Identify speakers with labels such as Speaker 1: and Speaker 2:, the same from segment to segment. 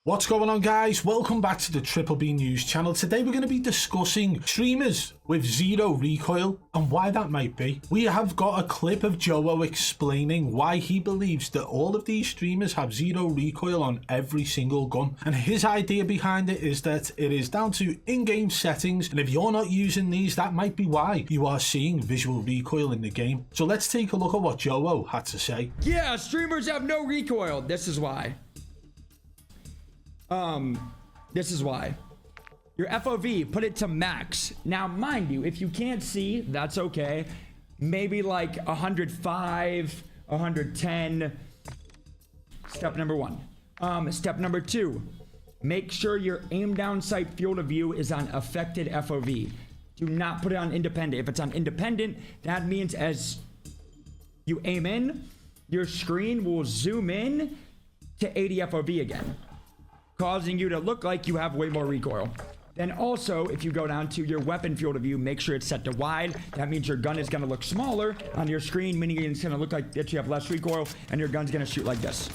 Speaker 1: What's going on, guys? Welcome back to the Triple B News channel. Today we're going to be discussing streamers with zero recoil and why that might be. We have got a clip of Joewo explaining why he believes that all of these streamers have zero recoil on every single gun, and his idea behind it is that it is down to in-game settings, and if you're not using these, that might be why you are seeing visual recoil in the game. So let's take a look at what Joewo had to say.
Speaker 2: Yeah, streamers have no recoil. This is why. This is why. Your FOV, put it to max. Now, mind you, if you can't see, that's okay. Maybe like 105, 110. Step number one. Step number two, make sure your aim down sight field of view is on affected FOV. Do not put it on independent. If it's on independent, that means as you aim in, your screen will zoom in to 80 FOV again, causing you to look like you have way more recoil. Then also, if you go down to your weapon field of view, make sure it's set to wide. That means your gun is going to look smaller on your screen, meaning it's going to look like that you have less recoil, and your gun's going to shoot like this.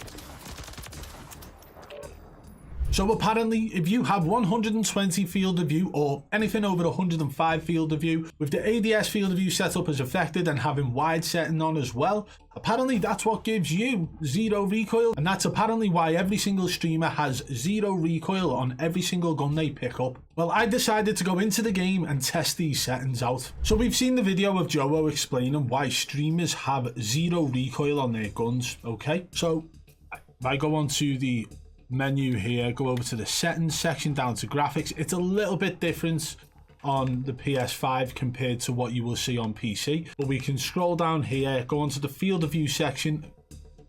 Speaker 1: So apparently, if you have 120 field of view or anything over 105 field of view, with the ADS field of view set up as affected and having wide setting on as well, apparently that's what gives you zero recoil, and that's apparently why every single streamer has zero recoil on every single gun they pick up. Well, I decided to go into the game and test these settings out. So we've seen the video of Joewo explaining why streamers have zero recoil on their guns, okay? So if I go onto the menu here, go over to the settings section, down to graphics, it's a little bit different on the PS5 compared to what you will see on PC, but we can scroll down here, go onto the field of view section,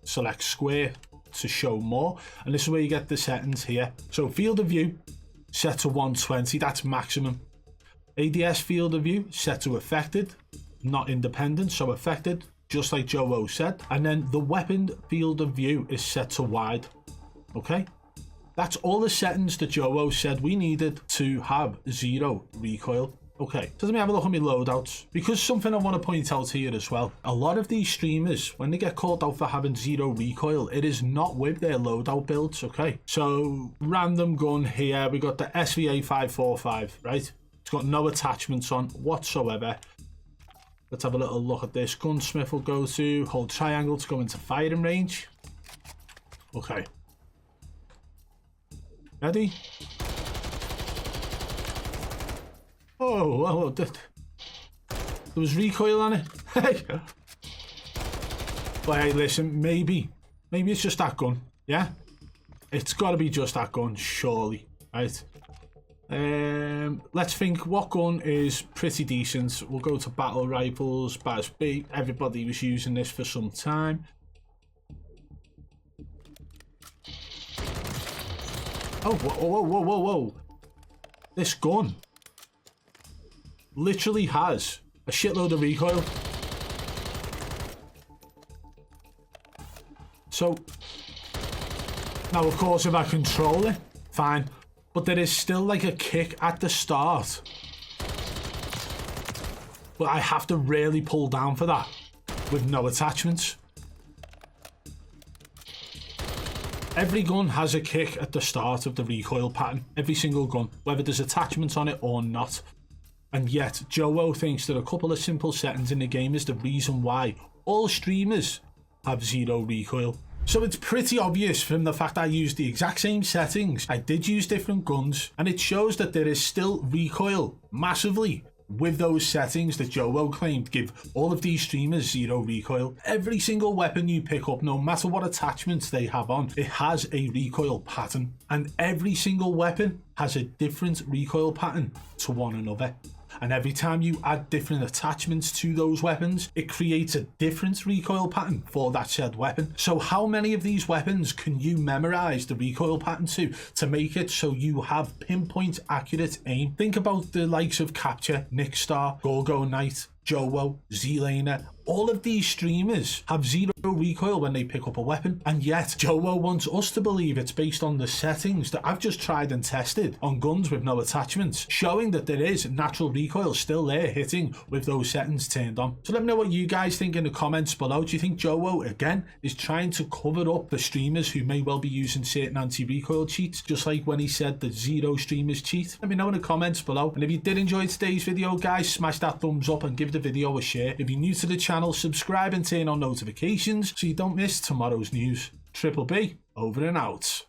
Speaker 1: select square to show more, and this is where you get the settings here. So field of view set to 120, that's maximum. ADS field of view set to affected, not independent, so affected, just like Joewo said. And then the weapon field of view is set to wide. Okay, that's all the settings that Joewo said we needed to have zero recoil. Okay, so let me have a look at my loadouts, because something I want to point out here as well. A lot of these streamers, when they get called out for having zero recoil, it is not with their loadout builds. Okay, so random gun here, we got the SVA 545, right? It's got no attachments on whatsoever. Let's have a little look at this. Gunsmith will go to, hold triangle to go into firing range. Okay. Ready? Oh, there was recoil on it. Hey. But hey, listen, maybe it's just that gun. Yeah, it's got to be just that gun, surely, right? Let's think what gun is pretty decent. We'll go to battle rifles, Baz B. Everybody was using this for some time. Oh, whoa. This gun literally has a shitload of recoil. So, now of course if I control it, fine. But there is still like a kick at the start. But I have to really pull down for that with no attachments. Every gun has a kick at the start of the recoil pattern. Every single gun, whether there's attachments on it or not. And yet, Joewo thinks that a couple of simple settings in the game is the reason why all streamers have zero recoil. So it's pretty obvious from the fact I used the exact same settings. I did use different guns, and it shows that there is still recoil massively with those settings that Joewo claimed give all of these streamers zero recoil. Every single weapon you pick up, no matter what attachments they have on, it has a recoil pattern, and every single weapon has a different recoil pattern to one another. And every time you add different attachments to those weapons, it creates a different recoil pattern for that said weapon. So how many of these weapons can you memorize the recoil pattern to make it so you have pinpoint accurate aim? Think about the likes of Capture, Nickstar, Gorgo Knight. Joewo, zlaner, all of these streamers have zero recoil when they pick up a weapon, and yet Joewo wants us to believe it's based on the settings that I've just tried and tested on guns with no attachments, showing that there is natural recoil still there hitting with those settings turned on. So let me know what you guys think in the comments below. Do you think Joewo again is trying to cover up the streamers who may well be using certain anti-recoil cheats, just like when he said that zero streamers cheat? Let me know in the comments below. And if you did enjoy today's video, guys, smash that thumbs up and give the video a share. If you're new to the channel, subscribe and turn on notifications so you don't miss tomorrow's news. Triple B, over and out.